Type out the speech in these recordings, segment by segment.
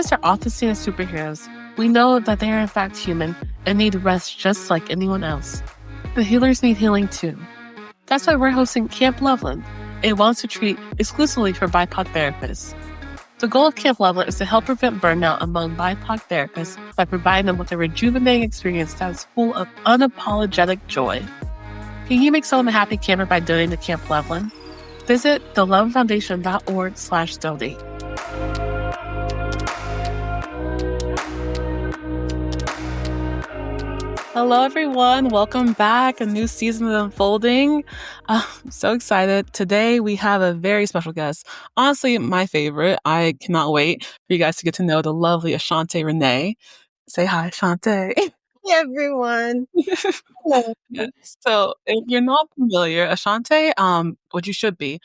therapists are often seen as superheroes, we know that they are in fact human and need rest just like anyone else. The healers need healing too. That's why we're hosting Camp Loveland, a wellness retreat exclusively for BIPOC therapists. The goal of Camp Loveland is to help prevent burnout among BIPOC therapists by providing them with a rejuvenating experience that is full of unapologetic joy. Can you make someone a happy camper by donating to Camp Loveland? Visit thelovelandfoundation.org/donate. Hello, everyone. Welcome back. A new season is unfolding. I'm so excited. Today, we have a very special guest. Honestly, my favorite. I cannot wait for you guys to get to know the lovely Aseanté Renee. Say hi, Aseanté. Hey, everyone. Hello. Yeah. So if you're not familiar, Aseanté, what you should be,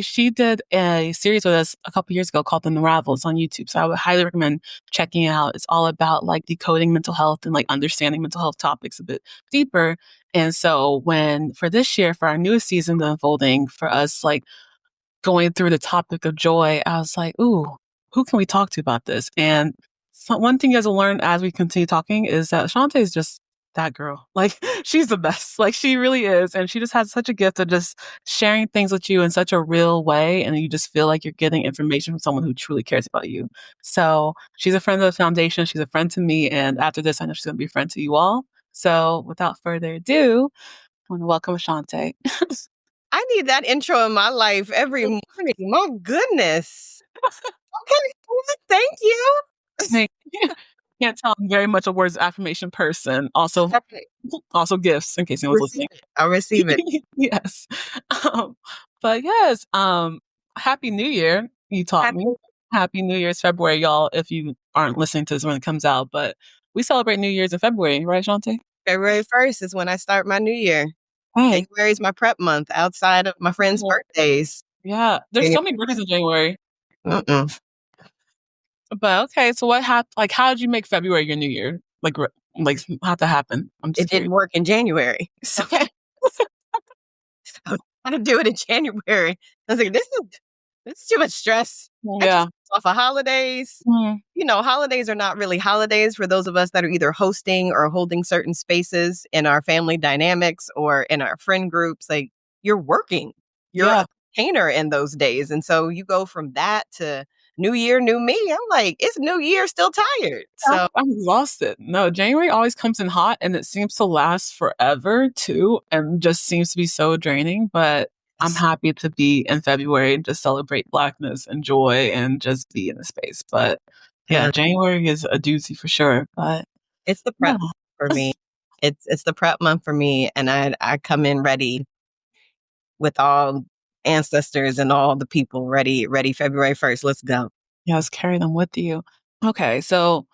she did a series with us a couple years ago called The Unravels on YouTube. So I would highly recommend checking it out. It's all about like decoding mental health and like understanding mental health topics a bit deeper. And so for this year, for our newest season, The Unfolding, for us like going through the topic of joy, I was like, ooh, who can we talk to about this? And one thing you guys will learn as we continue talking is that Aseanté is just that girl. Like, she's the best. Like, she really is. And she just has such a gift of just sharing things with you in such a real way. And you just feel like you're getting information from someone who truly cares about you. So she's a friend of the foundation. She's a friend to me. And after this, I know she's going to be a friend to you all. So without further ado, I want to welcome Aseanté. I need that intro in my life every morning. My goodness. Okay. Thank you. Can't tell, I'm very much a words of affirmation person. Also gifts, in case anyone's listening. I'll receive it. Yes. But yes, Happy New Year, you taught me. Happy New Year's February, y'all, if you aren't listening to this when it comes out. But we celebrate New Year's in February, right, Aseanté? February 1st is when I start my new year. Hey. January is my prep month outside of my friends' birthdays. Yeah, there's so many birthdays in January. But okay, so what happened? Like, how did you make February your new year? Like how'd that happen? It didn't work in January. So okay. I was trying to do it in January. I was like, this is too much stress. Yeah. Off of holidays. You know, holidays are not really holidays for those of us that are either hosting or holding certain spaces in our family dynamics or in our friend groups. Like, you're working. You're a entertainer in those days. And so you go from that to New Year, new me. I'm like, it's New Year, still tired. So I'm exhausted. No, January always comes in hot and it seems to last forever too, and just seems to be so draining. But I'm happy to be in February and just celebrate Blackness and joy and just be in the space. But yeah, January is a doozy for sure. But it's the prep for me. It's the prep month for me, and I come in ready with all ancestors and all the people ready February 1st. Let's go. Yes, carry them with you. Okay, so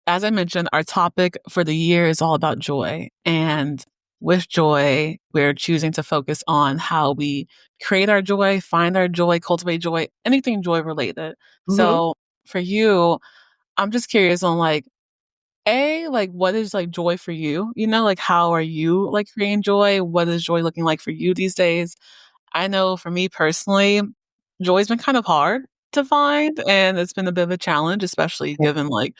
as I mentioned, our topic for the year is all about joy. And with joy, we're choosing to focus on how we create our joy, find our joy, cultivate joy, anything joy related. So for you, I'm just curious on like what is like joy for you? You know, like how are you like creating joy? What is joy looking like for you these days? I know for me personally, joy's been kind of hard to find, and it's been a bit of a challenge, especially given like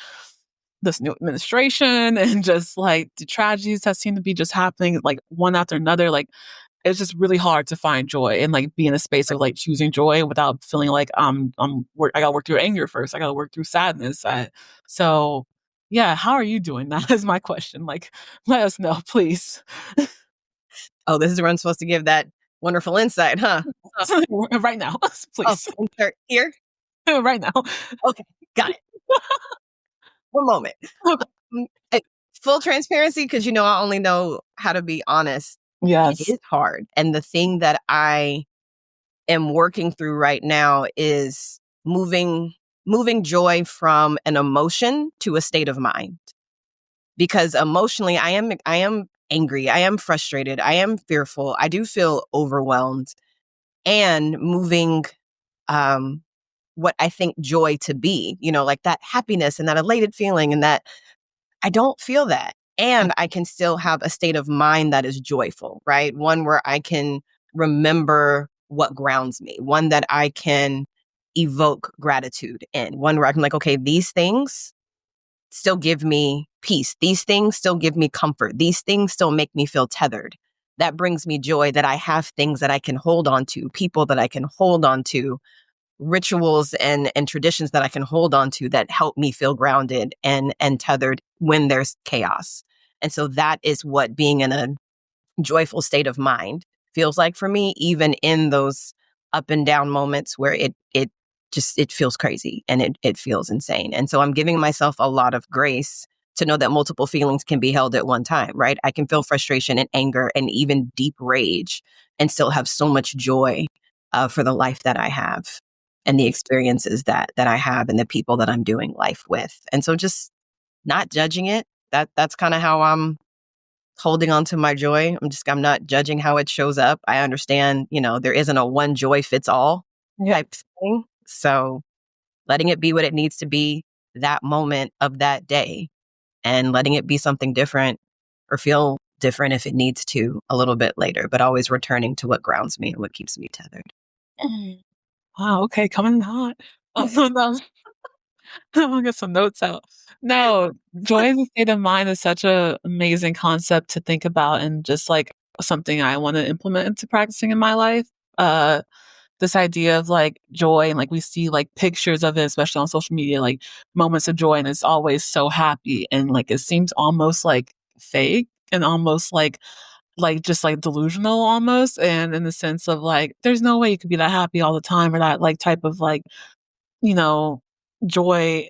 this new administration and just like the tragedies that seem to be just happening like one after another. Like, it's just really hard to find joy and like be in a space of like choosing joy without feeling like I gotta work through anger first. I gotta work through sadness. So yeah, how are you doing? That is my question. Like, let us know, please. Oh, this is where I'm supposed to give that wonderful insight, huh? Right now, please. Oh, insert here. Right now. Okay, got it. One moment. Full transparency, because you know I only know how to be honest. Yes. It is hard. And the thing that I am working through right now is moving joy from an emotion to a state of mind. Because emotionally, I am angry, I am frustrated, I am fearful, I do feel overwhelmed, and moving what I think joy to be, you know, like that happiness and that elated feeling, and that I don't feel that. And I can still have a state of mind that is joyful, right? One where I can remember what grounds me, one that I can evoke gratitude in. One where I'm like, okay, these things still give me peace. These things still give me comfort. These things still make me feel tethered. That brings me joy that I have things that I can hold on to, people that I can hold on to, rituals and traditions that I can hold on to that help me feel grounded and tethered when there's chaos. And so that is what being in a joyful state of mind feels like for me, even in those up and down moments where it feels crazy and it feels insane. And so I'm giving myself a lot of grace to know that multiple feelings can be held at one time, right? I can feel frustration and anger and even deep rage and still have so much joy for the life that I have and the experiences that I have and the people that I'm doing life with. And so just not judging it. That's kind of how I'm holding on to my joy. I'm not judging how it shows up. I understand, there isn't a one joy fits all Yeah. type thing. So letting it be what it needs to be that moment of that day and letting it be something different or feel different if it needs to a little bit later, but always returning to what grounds me and what keeps me tethered. Mm. Wow, okay, coming in hot. No, I'm gonna get some notes out. No, joy as a state of mind is such a amazing concept to think about and just, like, something I wanna implement into practicing in my life. Uh, this idea of, like, joy and, like, we see, like, pictures of it, especially on social media, like, moments of joy, and it's always so happy, and, like, it seems almost, like, fake and almost, just, like, delusional almost, and in the sense of, like, there's no way you could be that happy all the time or that, like, type of, like, you know, joy,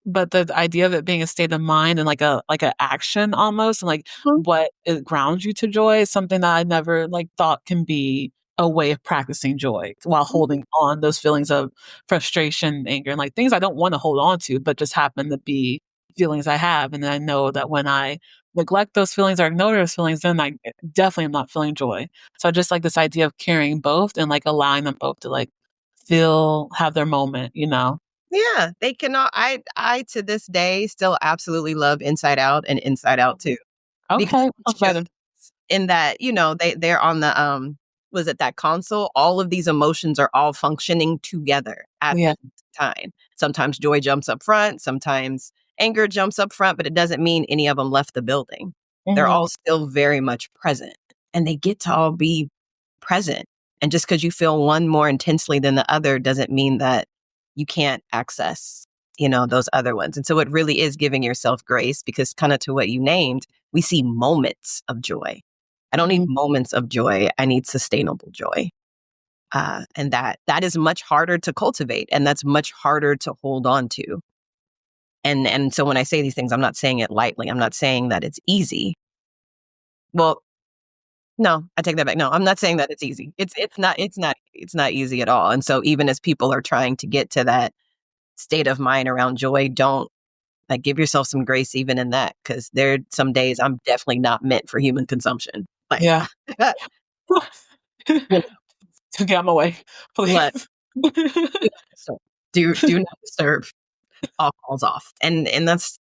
but the idea of it being a state of mind and like a action almost, and like Mhm. what it grounds you to joy is something that I never like thought can be a way of practicing joy while holding on those feelings of frustration, anger, and like things I don't want to hold on to, but just happen to be feelings I have. And then I know that when I neglect those feelings or ignore those feelings, then I definitely am not feeling joy. So I just like this idea of carrying both and like allowing them both to like have their moment, you know? Yeah, they cannot. I to this day still absolutely love Inside Out and Inside Out too, because Okay, it much better. shows in that they're on the was it that console? All of these emotions are all functioning together at Yeah. the time. Sometimes joy jumps up front, sometimes anger jumps up front, but it doesn't mean any of them left the building. They're Mhm, all still very much present, and they get to all be present. And just because you feel one more intensely than the other doesn't mean that you can't access, those other ones. And so it really is giving yourself grace because kind of to what you named, we see moments of joy. I don't need mhm, moments of joy. I need sustainable joy. And that is much harder to cultivate and that's much harder to hold on to. And so when I say these things, I'm not saying it lightly. I'm not saying that it's easy. Well, no, I take that back. No, I'm not saying that it's easy. It's not easy at all. And so even as people are trying to get to that state of mind around joy, don't like give yourself some grace even in that because there are some days I'm definitely not meant for human consumption. Like, yeah. you know, To get 'em away, let please. so do not disturb. All calls off, and that's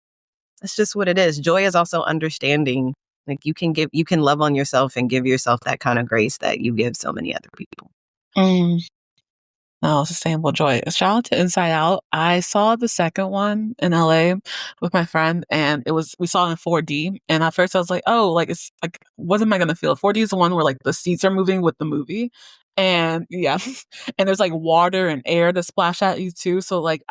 just what it is. Joy is also understanding. Like you can love on yourself and give yourself that kind of grace that you give so many other people. Mm. No, sustainable joy. Shout out to Inside Out. I saw the second one in LA with my friend, and we saw it in 4D. And at first I was like, oh, like it's like, what am I gonna feel? 4D is the one where like the seats are moving with the movie. And yeah, and there's like water and air that splash at you too. So like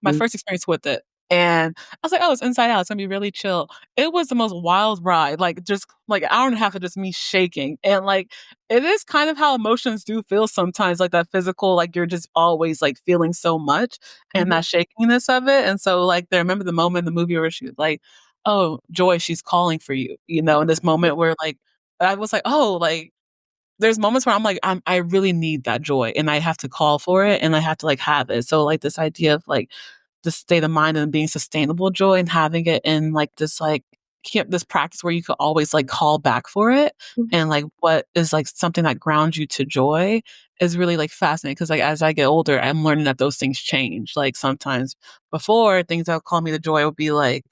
my Mm, first experience with it. And I was like, oh, it's Inside Out. It's gonna be really chill. It was the most wild ride, like just like an hour and a half of just me shaking. And like it is kind of how emotions do feel sometimes, like that physical, like you're just always like feeling so much and mhm, that shakiness of it. And so like I remember the moment in the movie where she was like, oh, Joy, she's calling for you, in this moment where like I was like, oh, like there's moments where I'm like, I really need that joy and I have to call for it and I have to like have it. So like this idea of like the state of mind and being sustainable joy and having it in like this like keep this practice where you could always like call back for it mhm, and like what is like something that grounds you to joy is really like fascinating because like as I get older I'm learning that those things change. Like sometimes before things that would call me to joy would be like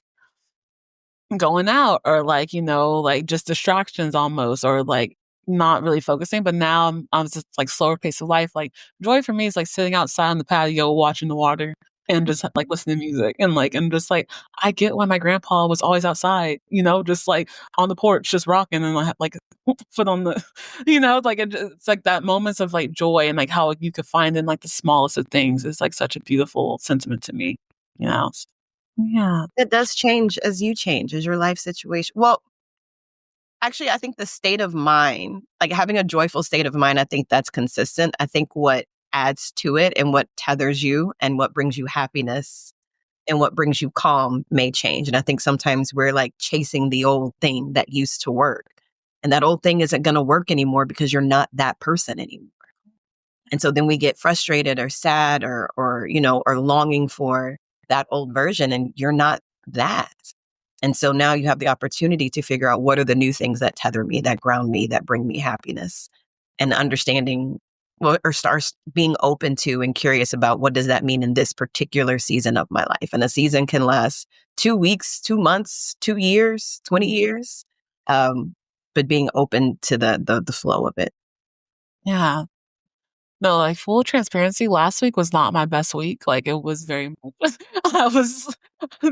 going out or like like just distractions almost or like not really focusing. But now I'm just like slower pace of life. Like joy for me is like sitting outside on the patio watching the water and just like listening to music and just like I get why my grandpa was always outside, just like on the porch, just rocking and like foot on the, like it's like that moments of like joy and like how you could find in like the smallest of things is like such a beautiful sentiment to me, you know. Yeah. It does change as you change, as your life situation. Well, actually, I think the state of mind, like having a joyful state of mind, I think that's consistent. I think what adds to it and what tethers you and what brings you happiness and what brings you calm may change. And I think sometimes we're like chasing the old thing that used to work. And that old thing isn't going to work anymore because you're not that person anymore. And so then we get frustrated or sad or longing for that old version and you're not that. And so now you have the opportunity to figure out what are the new things that tether me, that ground me, that bring me happiness and understanding or start being open to and curious about what does that mean in this particular season of my life. And a season can last 2 weeks, 2 months, 2 years, 20 years. But being open to the flow of it. Yeah. No, like full transparency, last week was not my best week. Like it was very I was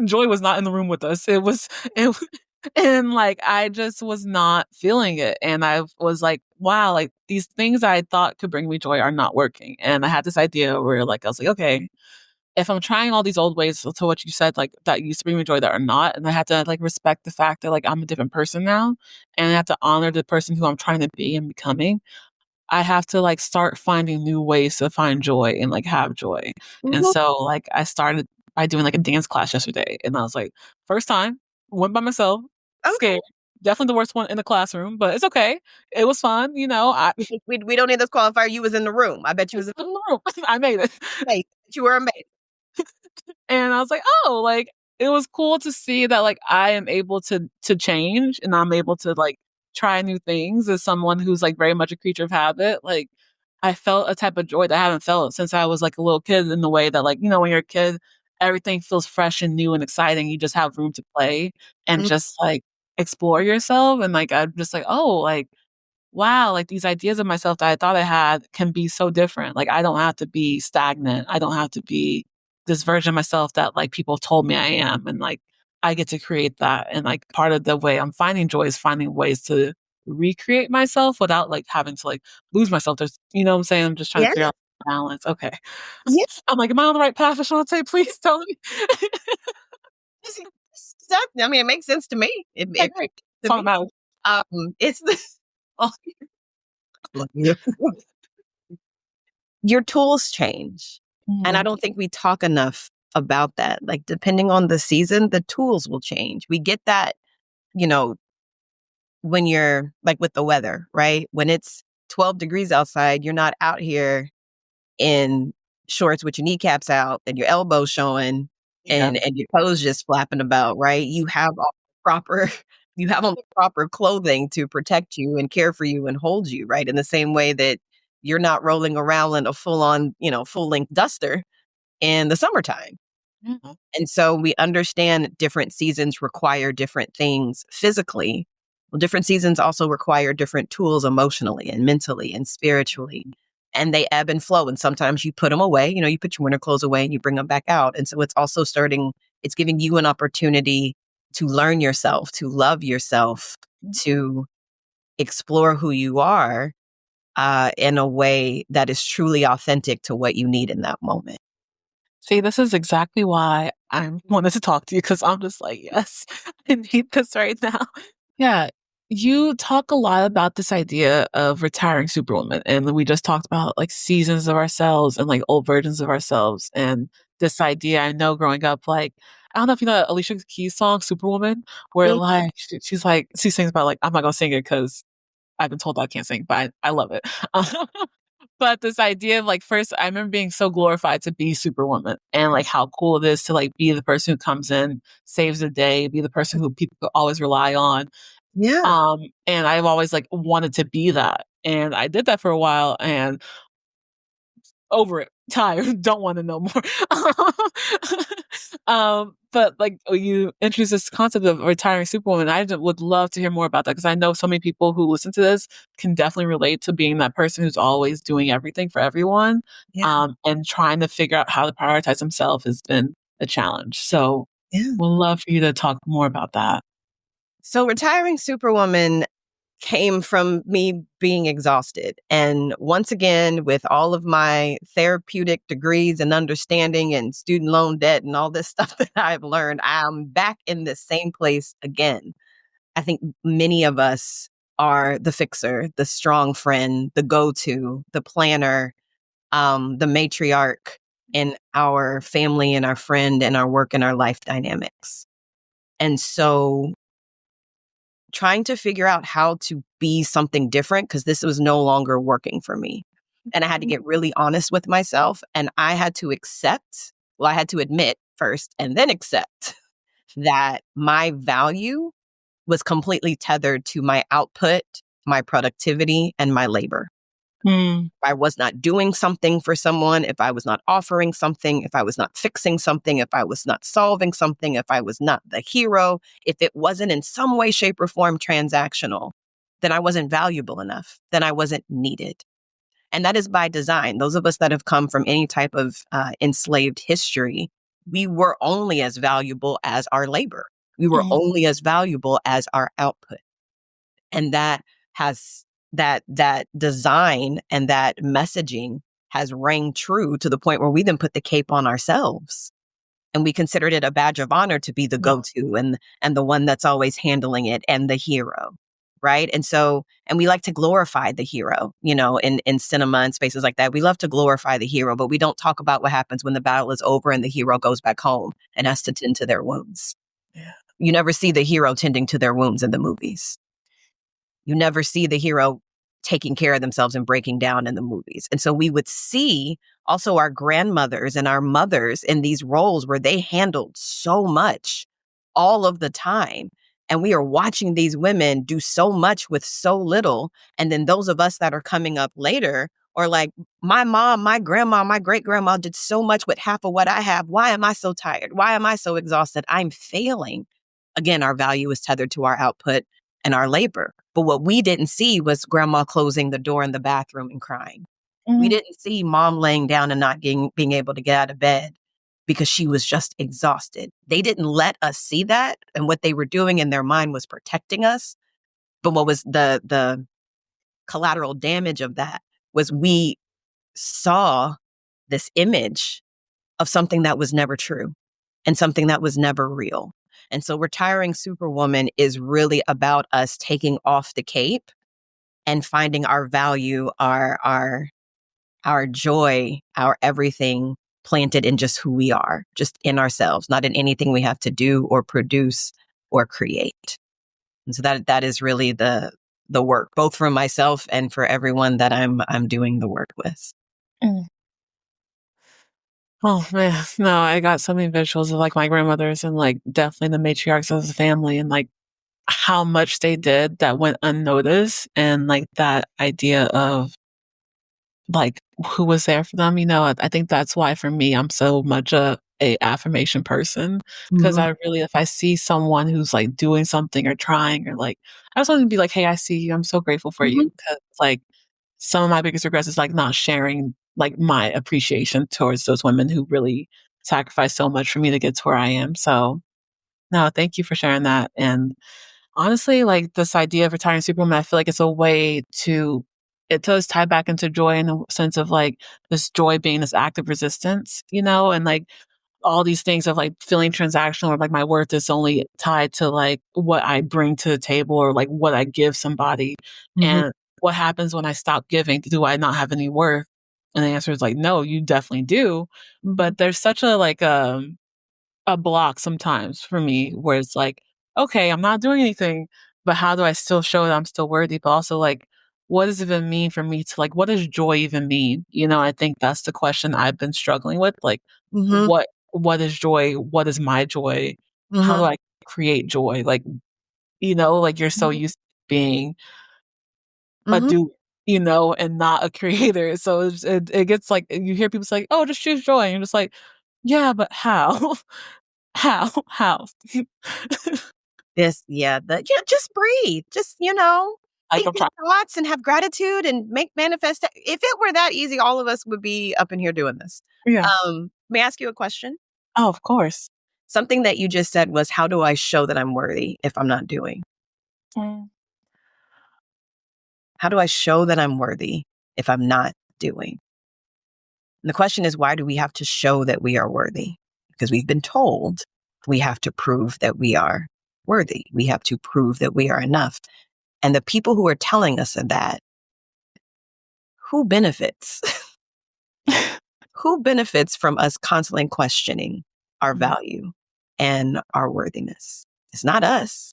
Joy was not in the room with us. It and like I just was not feeling it. And I was like, wow, like these things I thought could bring me joy are not working. And I had this idea where like I was like, okay, if I'm trying all these old ways to what you said, like that used to bring me joy that are not, and I had to like respect the fact that like I'm a different person now and I have to honor the person who I'm trying to be and becoming. I have to like start finding new ways to find joy and like have joy. And Mhm. so like I started by doing like a dance class yesterday and I was like, first time, went by myself, Okay. scared. Definitely the worst one in the classroom, but it's okay. It was fun, I We don't need this qualifier. You was in the room. I bet you was in I made it. the space. You were amazing. And I was like, "Oh," like, it was cool to see that, like, I am able to change and I'm able to, like, try new things as someone who's, like, very much a creature of habit. Like, I felt a type of joy that I haven't felt since I was, like, a little kid in the way that, like, when you're a kid, everything feels fresh and new and exciting. You just have room to play and Mm. just, like, explore yourself. And, like, I'm just like, "Oh," like, wow, like these ideas of myself that I thought I had can be so different. Like I don't have to be stagnant. I don't have to be this version of myself that like people told me I am. And like I get to create that. And like part of the way I'm finding joy is finding ways to recreate myself without like having to like lose myself. There's you know what I'm saying? I'm just trying to Yeah. figure out balance. Okay. Yeah. I'm like, am I on the right path, Ashante? Please tell me. Exactly. I mean, it makes sense to me. Okay, It great. to That's all that me. matters. It's the Oh, Look, your tools change. And I mhm. don't think we talk enough about that. Like, depending on the season, the tools will change. We get that, you know, when you're like with the weather, right? When it's 12 degrees outside, you're not out here in shorts with your kneecaps out and your elbows showing Yeah. and your toes just flapping about, right? You have all the proper you have on the proper clothing to protect you and care for you and hold you, right? In the same way that you're not rolling around in a full on, full length duster in the summertime. Yeah. And so we understand different seasons require different things physically. Well, different seasons also require different tools emotionally and mentally and spiritually. And they ebb and flow. And sometimes you put them away, you put your winter clothes away and you bring them back out. And so it's also it's giving you an opportunity to learn yourself, to love yourself, to explore who you are in a way that is truly authentic to what you need in that moment. See, this is exactly why I wanted to talk to you because I'm just like, yes, I need this right now. Yeah, you talk a lot about this idea of retiring superwoman, and we just talked about like seasons of ourselves and like old versions of ourselves, and this idea. I know growing up, like I don't know if you know that Alicia Keys song "Superwoman," where Mm. like she's like she sings about like I'm not gonna sing it because I've been told I can't sing, but I love it. But this idea of like first I remember being so glorified to be Superwoman and like how cool it is to like be the person who comes in, saves the day, be the person who people could always rely on. Yeah. And I've always like wanted to be that. And I did that for a while and over it. tired, don't want to know more. But like you introduced this concept of retiring superwoman. Would love to hear more about that because I know so many people who listen to this can definitely relate to being that person who's always doing everything for everyone, Yeah. and trying to figure out how to prioritize themselves has been a challenge. So, Yeah. we'd love for you to talk more about that. So, Retiring Superwoman came from me being exhausted. And once again, with all of my therapeutic degrees and understanding and student loan debt and all this stuff that I've learned, I'm back in the same place again. I think many of us are the fixer, the strong friend, the go to, the planner, the matriarch in our family and our friend and our work and our life dynamics. And so trying to figure out how to be something different because this was no longer working for me. And I had to get really honest with myself and I had to accept, well, I had to admit first and then accept that my value was completely tethered to my output, my productivity, and my labor. Mm, If I was not doing something for someone, if I was not offering something, if I was not fixing something, if I was not solving something, if I was not the hero, if it wasn't in some way, shape, or form transactional, then I wasn't valuable enough, then I wasn't needed. And that is by design. Those of us that have come from any type of enslaved history, we were only as valuable as our labor. We were mm, only as valuable as our output. And that has that design and that messaging has rang true to the point where we then put the cape on ourselves and we considered it a badge of honor to be the wow. go-to and the one that's always handling it and the hero, right? And so and we like to glorify the hero, in cinema and spaces like that. We love to glorify the hero, but we don't talk about what happens when the battle is over and the hero goes back home and has to tend to their wounds. Yeah. You never see the hero tending to their wounds in the movies. You never see the hero taking care of themselves and breaking down in the movies. And so we would see also our grandmothers and our mothers in these roles where they handled so much all of the time. And we are watching these women do so much with so little. And then those of us that are coming up later are like, my mom, my grandma, my great grandma did so much with half of what I have. Why am I so tired? Why am I so exhausted? I'm failing. Again, our value is tethered to our output and our labor. But what we didn't see was grandma closing the door in the bathroom and crying. We Mm, didn't see mom laying down and not being able to get out of bed because she was just exhausted. They didn't let us see that. And what they were doing in their mind was protecting us. But what was the collateral damage of that was we saw this image of something that was never true and something that was never real. And so Retiring Superwoman is really about us taking off the cape and finding our value, our joy, our everything planted in just who we are, just in ourselves, not in anything we have to do or produce or create. And so that is really the work, both for myself and for everyone that I'm doing the work with. mm. Oh man, no, I got so many visuals of like my grandmothers and like definitely the matriarchs of the family and like how much they did that went unnoticed and like that idea of like who was there for them, I think that's why for me I'm so much a affirmation person because Mhm, I really if I see someone who's like doing something or trying or like I just want to be like, hey, I see you. I'm so grateful for you. mhm, Because like some of my biggest regrets is like not sharing like my appreciation towards those women who really sacrificed so much for me to get to where I am. So no, thank you for sharing that. And honestly, like this idea of retiring superwoman, I feel like it's a way to it does tie back into joy in a sense of like this joy being this act of resistance, and like all these things of like feeling transactional or like my worth is only tied to like what I bring to the table or like what I give somebody. mhm, And what happens when I stop giving? Do I not have any worth? And the answer is like, no, you definitely do. mhm, But there's such a block sometimes for me where it's like, okay, I'm not doing anything, but how do I still show that I'm still worthy? But also like, what does it even mean for me to like, what does joy even mean? I think that's the question I've been struggling with. Like, mhm, what is joy? What is my joy? How do mhm, I create joy? Like, like you're so mhm, used to being a mhm. do. and not a creator. So it gets like, you hear people say, oh, just choose joy. And you're just like, yeah, but how? How? Just breathe. Just, Like think I'm good trying. thoughts and have gratitude and make manifest. If it were that easy, all of us would be up in here doing this. Yeah. May I ask you a question? Oh, of course. Something that you just said was, how do I show that I'm worthy if I'm not doing? Mm. How do I show that I'm worthy if I'm not doing? And the question is, why do we have to show that we are worthy? Because we've been told we have to prove that we are worthy. We have to prove that we are enough. And the people who are telling us of that, who benefits? Who benefits from us constantly questioning our value and our worthiness? It's not us.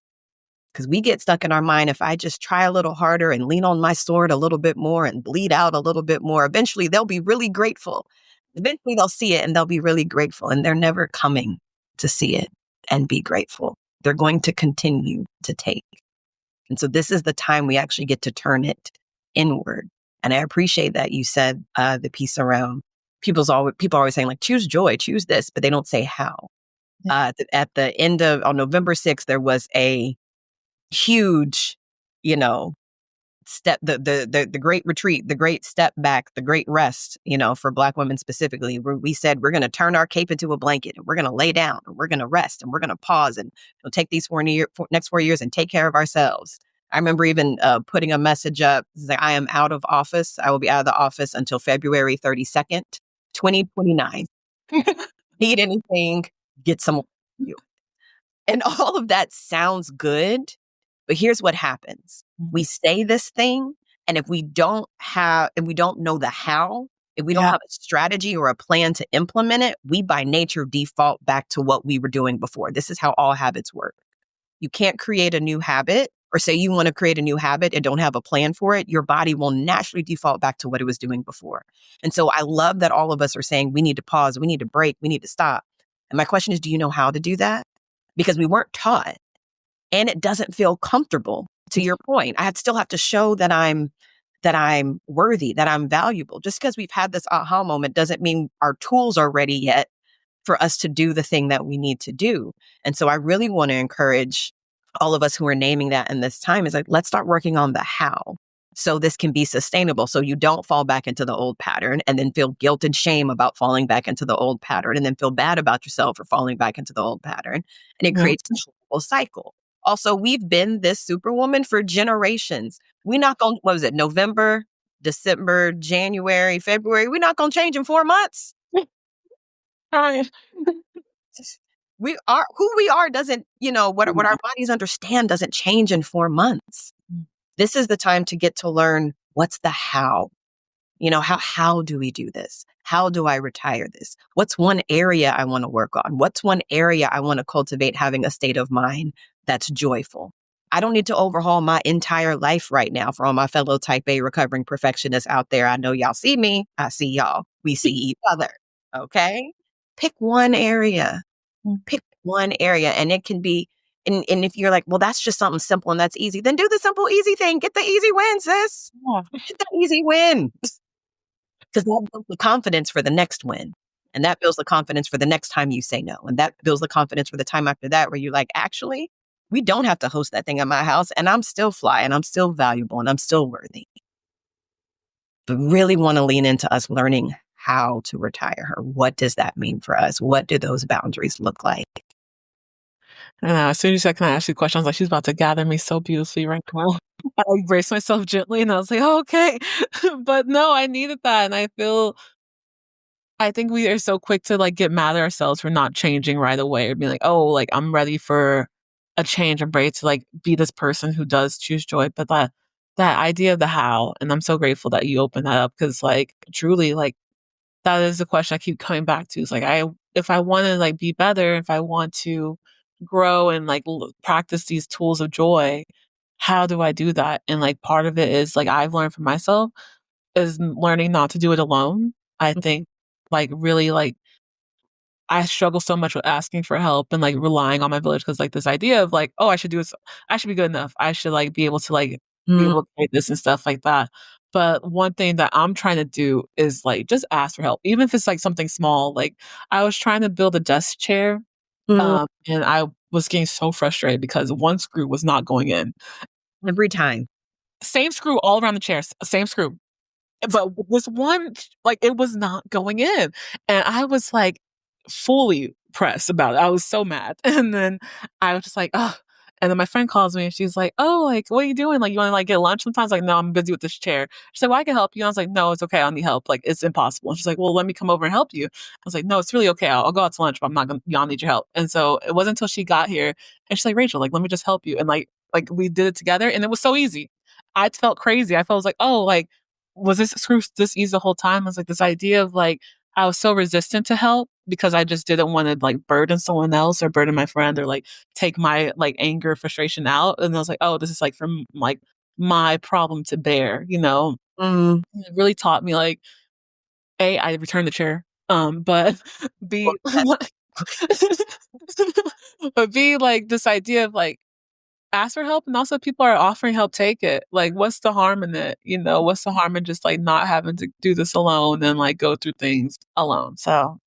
Because we get stuck in our mind, if I just try a little harder and lean on my sword a little bit more and bleed out a little bit more, eventually they'll be really grateful. Eventually they'll see it and they'll be really grateful. And they're never coming to see it and be grateful. They're going to continue to take. And so this is the time we actually get to turn it inward. And I appreciate that you said the piece around people are always saying, like, choose joy, choose this, but they don't say how. At the end of on November 6th, there was a huge, step, the great retreat, the great step back, the great rest, for Black women specifically, where we said we're going to turn our cape into a blanket and we're going to lay down and we're going to rest and we're going to pause and take these next 4 years and take care of ourselves. I remember even putting a message up, like, I am out of office. I will be out of the office until February 32nd, 2029. Need anything, get some. And all of that sounds good, but here's what happens. We say this thing, and if we don't know the how, if we don't Yeah. have a strategy or a plan to implement it, we by nature default back to what we were doing before. This is how all habits work. You can't create a new habit, or say you want to create a new habit and don't have a plan for it. Your body will naturally default back to what it was doing before. And so I love that all of us are saying we need to pause, we need to break, we need to stop. And my question is, do you know how to do that? Because we weren't taught, and it doesn't feel comfortable. To your point, still have to show that I'm worthy, that I'm valuable. Just because we've had this aha moment doesn't mean our tools are ready yet for us to do the thing that we need to do. And so I really want to encourage all of us who are naming that in this time is like, let's start working on the how. So this can be sustainable. So you don't fall back into the old pattern and then feel guilt and shame about falling back into the old pattern and then feel bad about yourself for falling back into the old pattern. And it Yeah. creates a horrible cycle. Also, we've been this superwoman for generations. We not going, what was it, November, December, January, February? We're not going to change in 4 months. Hi. We are who we are doesn't, what our bodies understand doesn't change in 4 months. This is the time to get to learn what's the how. How do we do this? How do I retire this? What's one area I want to work on? What's one area I want to cultivate having a state of mind that's joyful? I don't need to overhaul my entire life right now. For all my fellow type A recovering perfectionists out there, I know y'all see me. I see y'all. We see each other. Okay? Pick one area. Pick one area, and it can be, and if you're like, well, that's just something simple and that's easy, then do the simple, easy thing. Get the easy win, sis. Get the easy win. Because that builds the confidence for the next win. And that builds the confidence for the next time you say no. And that builds the confidence for the time after that, where you're like, actually, we don't have to host that thing at my house. And I'm still fly and I'm still valuable and I'm still worthy. But really want to lean into us learning how to retire her. What does that mean for us? What do those boundaries look like? And as soon as I can ask you questions, I was like, she's about to gather me so beautifully right now. I embraced myself gently and I was like, oh, okay. But no, I needed that. And I think we are so quick to like get mad at ourselves for not changing right away or being like, oh, like I'm ready for a change. I'm ready to like be this person who does choose joy. But that idea of the how, and I'm so grateful that you opened that up because like truly like that is the question I keep coming back to. It's like if I want to like be better, if I want to grow and like practice these tools of joy, how do I do that? And like part of it is like I've learned for myself is learning not to do it alone. I think like really like I struggle so much with asking for help and like relying on my village because like this idea of like, oh, I should do this, I should be good enough. I should like be able to like be Mm, able to create this and stuff like that. But one thing that I'm trying to do is like just ask for help, even if it's like something small. Like I was trying to build a desk chair, Mm, and I was getting so frustrated because one screw was not going in. every time. Same screw all around the chairs, same screw. But with this one, like, it was not going in, and I was, like, fully pressed about it. I was so mad, and then I was just like, "Ugh," and then my friend calls me, and she's like, "Oh, like, what are you doing? Like, you wanna, like, get lunch sometimes?" Like, "No, I'm busy with this chair." She's like, "Well, I can help you." I was like, "No, it's okay, I don't need help, like, it's impossible." And she's like, "Well, let me come over and help you." I was like, "No, it's really okay, I'll go out to lunch, but I'm not gonna y'all need your help." And so, it wasn't until she got here, and she's like, "Rachel, like, let me just help you," and, we did it together, and it was so easy. I felt crazy. I felt like, "Oh, like, was this screw this easy the whole time?" I was like, this idea of like I was so resistant to help because I just didn't want to like burden someone else or burden my friend or like take my like anger, frustration out. And I was like, oh, this is like from like my problem to bear, you know? Mm, And it really taught me like A, I returned the chair. But well, B that's but B like this idea of like ask for help and also people are offering help, take it. Like, what's the harm in it? You know, what's the harm in just like not having to do this alone and like go through things alone? So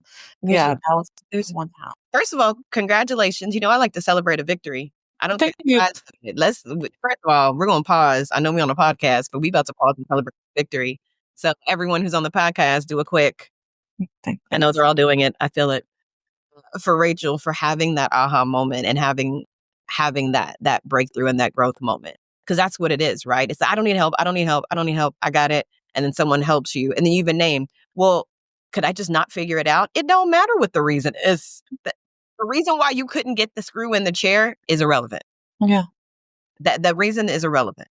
there's yeah, that was there's one how. first of all, congratulations. I like to celebrate a victory. I don't care Thank you. how fast first of all, we're gonna pause. I know we're on a podcast, but we about to pause and celebrate victory. So everyone who's on the podcast, do a quick. I know Thanks. they're all doing it. I feel it. For Rachel for having that aha moment and having that breakthrough and that growth moment. Because that's what it is, right? It's I don't need help. I don't need help. I don't need help. I got it. And then someone helps you, and then you even name. Well, could I just not figure it out? It don't matter what the reason is. The reason why you couldn't get the screw in the chair is irrelevant. Yeah. That reason is irrelevant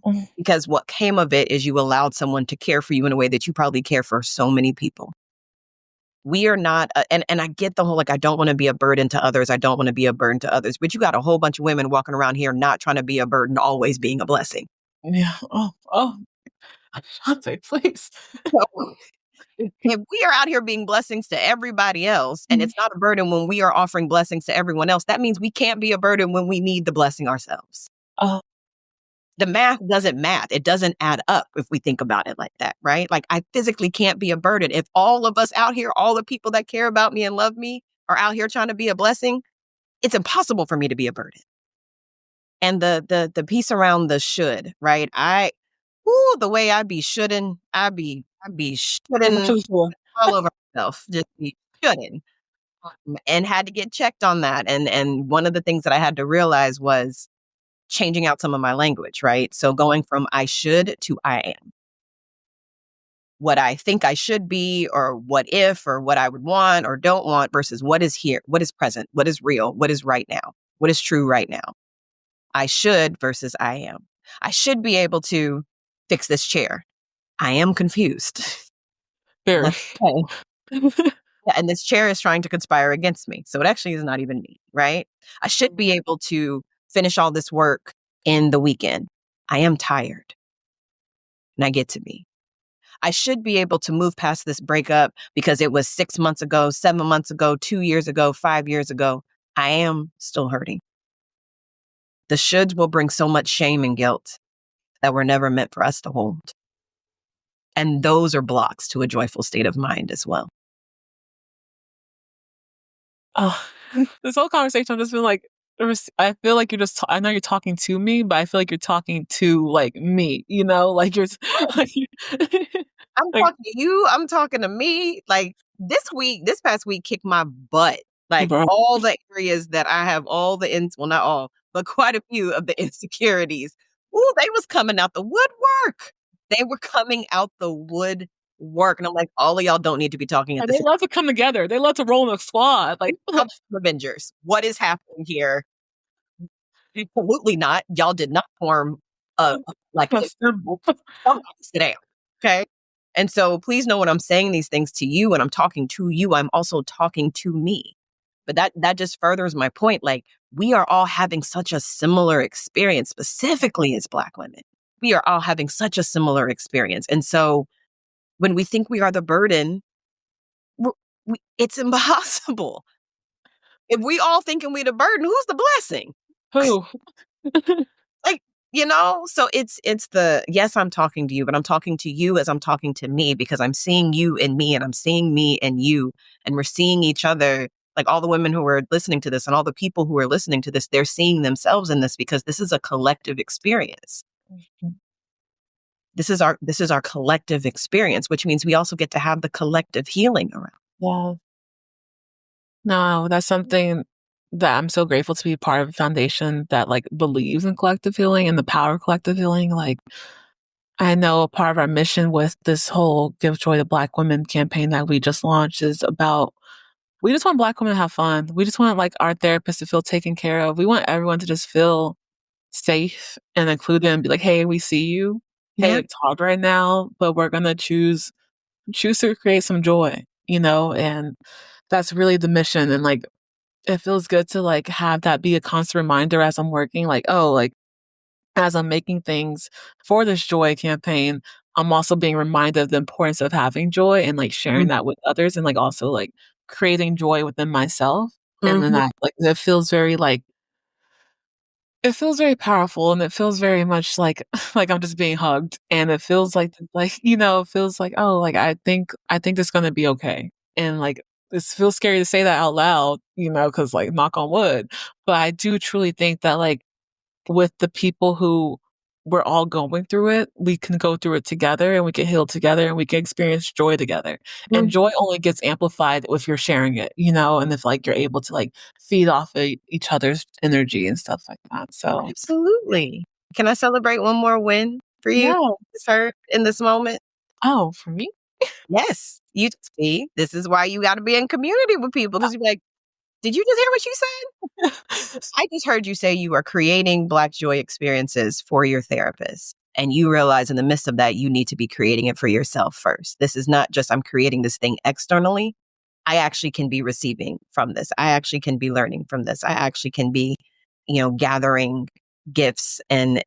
Mm, because what came of it is you allowed someone to care for you in a way that you probably care for so many people. We are not, and I get the whole like I don't want to be a burden to others. I don't want to be a burden to others. But you got a whole bunch of women walking around here not trying to be a burden, always being a blessing. yeah. Oh, Shante, please. So if we are out here being blessings to everybody else, and Mm, it's not a burden when we are offering blessings to everyone else, that means we can't be a burden when we need the blessing ourselves. uh, The math doesn't math. It doesn't add up if we think about it like that, right? Like I physically can't be a burden. If all of us out here, all the people that care about me and love me are out here trying to be a blessing, it's impossible for me to be a burden. And the piece around the should, right? The way I be shouldn't, I be I'm shouldn't so sure. all over myself, just be shouldn't. And had to get checked on that. And one of the things that I had to realize was changing out some of my language, right? So going from I should to I am. What I think I should be, or what if, or what I would want or don't want versus what is here, what is present, what is real, what is right now, what is true right now. I should versus I am. I should be able to fix this chair. I am confused. Very. That's okay. Yeah, and this chair is trying to conspire against me. So it actually is not even me, right? I should be able to finish all this work in the weekend. I am tired and I get to be. I should be able to move past this breakup because it was 6 months ago, 7 months ago, 2 years ago, 5 years ago. I am still hurting. The shoulds will bring so much shame and guilt that were never meant for us to hold. And those are blocks to a joyful state of mind as well. Oh, this whole conversation, I've just been like, I feel like you're just, I know you're talking to me, but I feel like you're talking to like me, you know, like you're, like, I'm like, talking to you. I'm talking to me. Like this past week kicked my butt. Like bro, all the areas that I have all the well, not all, but quite a few of the insecurities. Ooh, they was coming out the woodwork. They were coming out the woodwork. And I'm like, all of y'all don't need to be talking at and the they same love to come together. They love to roll in a squad. Like, time. Avengers. What is happening here? Absolutely not. Y'all did not form like a symbol. somebody sit down. Okay. And so please know when I'm saying these things to you and I'm talking to you, I'm also talking to me. But that just furthers my point. Like we are all having such a similar experience, specifically as Black women. We are all having such a similar experience. And so when we think we are the burden, we're, it's impossible. If we all thinking we the burden, who's the blessing? Who? Like So it's the, yes, I'm talking to you, but I'm talking to you as I'm talking to me, because I'm seeing you in me and I'm seeing me in you, and we're seeing each other. Like, all the women who are listening to this and all the people who are listening to this, they're seeing themselves in this, because this is a collective experience. Mhm. This is our collective experience, which means we also get to have the collective healing around. Yeah. No, that's something that I'm so grateful to be part of a foundation that like believes in collective healing and the power of collective healing. Like I know a part of our mission with this whole Give Joy to Black Women campaign that we just launched is about we just want Black women to have fun. We just want like our therapists to feel taken care of. We want everyone to just feel safe and included and be like, hey, we see you. Hey, Yeah. it's hard right now, but we're gonna choose to create some joy, and that's really the mission. And like it feels good to like have that be a constant reminder as I'm working, like, oh, like as I'm making things for this joy campaign, I'm also being reminded of the importance of having joy and like sharing that with others and like also like creating joy within myself. And then Mm-hmm. that like it feels very powerful and it feels very much like like I'm just being hugged and it feels like it feels like oh like I think it's gonna be okay. And like this feels scary to say that out loud, because like knock on wood. But I do truly think that like with the people who we're all going through it, we can go through it together and we can heal together and we can experience joy together. And joy only gets amplified if you're sharing it, and if like you're able to like feed off of each other's energy and stuff like that. So, Absolutely. Can I celebrate one more win for you, yeah. sir, in this moment? Oh, for me? Yes. You see, this is why you got to be in community with people, because you're like, did you just hear what you said? I just heard you say you are creating Black joy experiences for your therapist. And you realize in the midst of that, you need to be creating it for yourself first. This is not just I'm creating this thing externally. I actually can be receiving from this. I actually can be learning from this. I actually can be, gathering gifts and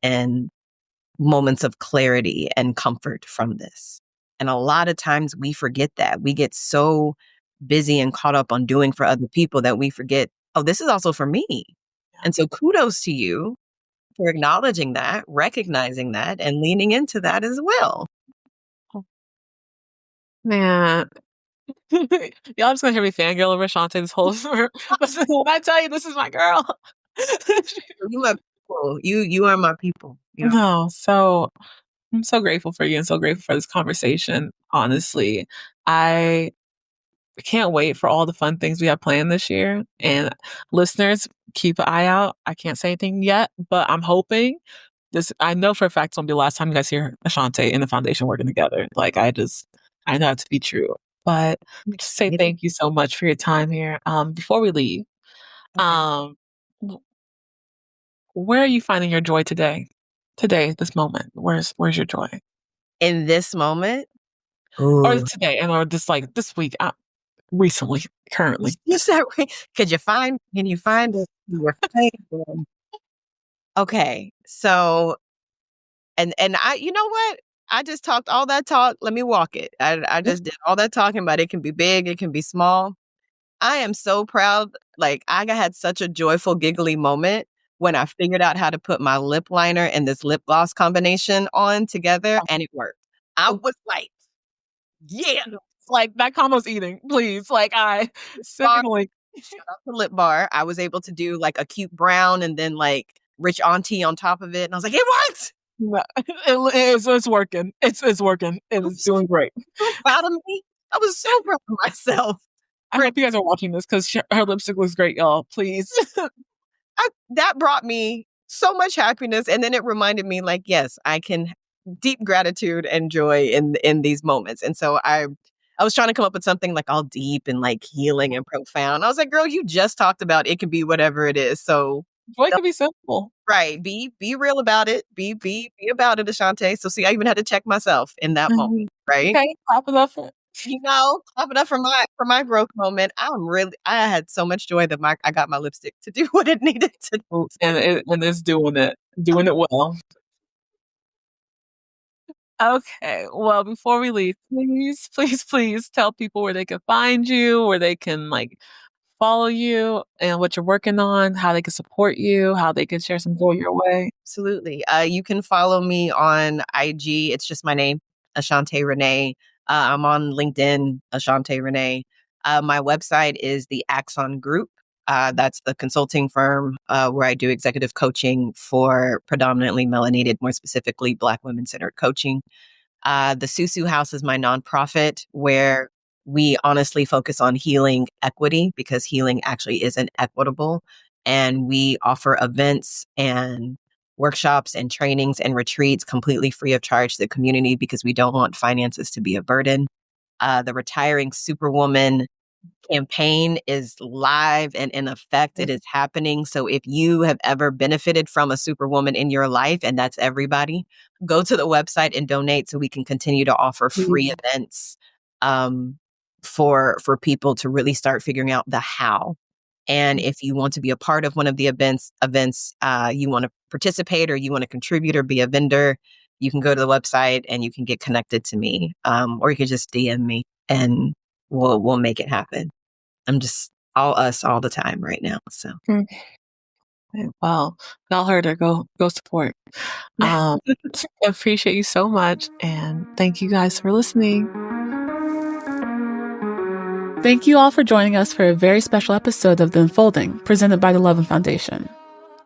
moments of clarity and comfort from this. And a lot of times we forget that. We get so busy and caught up on doing for other people that we forget, oh, this is also for me. And so kudos to you for acknowledging that, recognizing that, and leaning into that as well. Man. Y'all just gonna hear me fangirl over Shantae this whole but when I tell you this is my girl. You my people. You are my people. No, so I'm so grateful for you and so grateful for this conversation, honestly. I can't wait for all the fun things we have planned this year. And listeners, keep an eye out. I can't say anything yet, but I'm hoping I know for a fact it's gonna be the last time you guys hear Ashante and the foundation working together. Like I know it to be true. But just say Yeah. thank you so much for your time here. Before we leave, Okay. um, where are you finding your joy today? Today, this moment. Where's your joy? In this moment, Or ooh, today, and or just like this week, recently, currently. you said, can you find it? You find it? Okay. So, and you know what? I just talked all that talk. Let me walk it. I just did all that talking about it can be big, it can be small. I am so proud. Like, I had such a joyful, giggly moment when I figured out how to put my lip liner and this lip gloss combination on together, and it worked. I Oh, was like, yeah. like that combo's eating, please. Like I send me Bar, the link. shout out to Lip Bar. I was able to do like a cute brown and then like rich auntie on top of it. And I was like, it worked. No, it's working. It's working. I It's was doing great. so proud of me. I was so proud of myself. I hope you guys are watching this because her lipstick looks great, y'all. Please. That brought me so much happiness, and then it reminded me, like, yes, I can deep gratitude and joy in these moments. And so I was trying to come up with something like all deep and like healing and profound. I was like, girl, you just talked about it can be whatever it is. So Joy no, can be simple. right, be real about it. Be about it, Ashante. So see, I even had to check myself in that moment, Mhm. right? Okay, clap it up for Clap it up for my growth moment. I had so much joy that I got my lipstick to do what it needed to and it's doing it well. Okay. Well, before we leave, please, please, please tell people where they can find you, where they can like follow you and what you're working on, how they can support you, how they can share some joy your way? Absolutely. You can follow me on IG. It's just my name, Aseanté Renee. I'm on LinkedIn, Aseanté Renee. My website is the Axon Group. That's the consulting firm where I do executive coaching for predominantly melanated, more specifically Black women-centered coaching. The Susu House is my nonprofit where we honestly focus on healing equity because healing actually isn't equitable. And we offer events and workshops and trainings and retreats completely free of charge to the community because we don't want finances to be a burden. The Retiring Superwoman Campaign is live and in effect. It is happening. So if you have ever benefited from a superwoman in your life, and that's everybody, go to the website and donate so we can continue to offer free events for people to really start figuring out the how. And if you want to be a part of one of the events, you want to participate or you want to contribute or be a vendor, you can go to the website and you can get connected to me, or you can just DM me and we'll make it happen. I'm just all us all the time right now. So Mm. Well, y'all heard her. Go support. I appreciate you so much, and thank you guys for listening. Thank you all for joining us for a very special episode of The Unfolding, presented by the Loveland Foundation.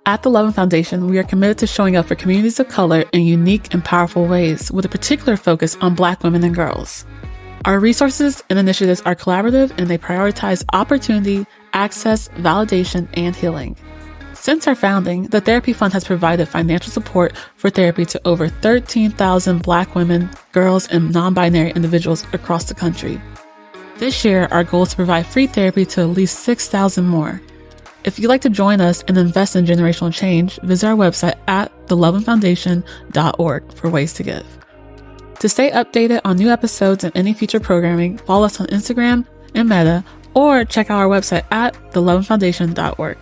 At the Loveland Foundation, we are committed to showing up for communities of color in unique and powerful ways, with a particular focus on Black women and girls. Our resources and initiatives are collaborative and they prioritize opportunity, access, validation, and healing. Since our founding, the Therapy Fund has provided financial support for therapy to over 13,000 Black women, girls, and non-binary individuals across the country. This year, our goal is to provide free therapy to at least 6,000 more. If you'd like to join us and invest in generational change, visit our website at thelovelandfoundation.org for ways to give. To stay updated on new episodes and any future programming, follow us on Instagram and Meta, or check out our website at thelovelandfoundation.org.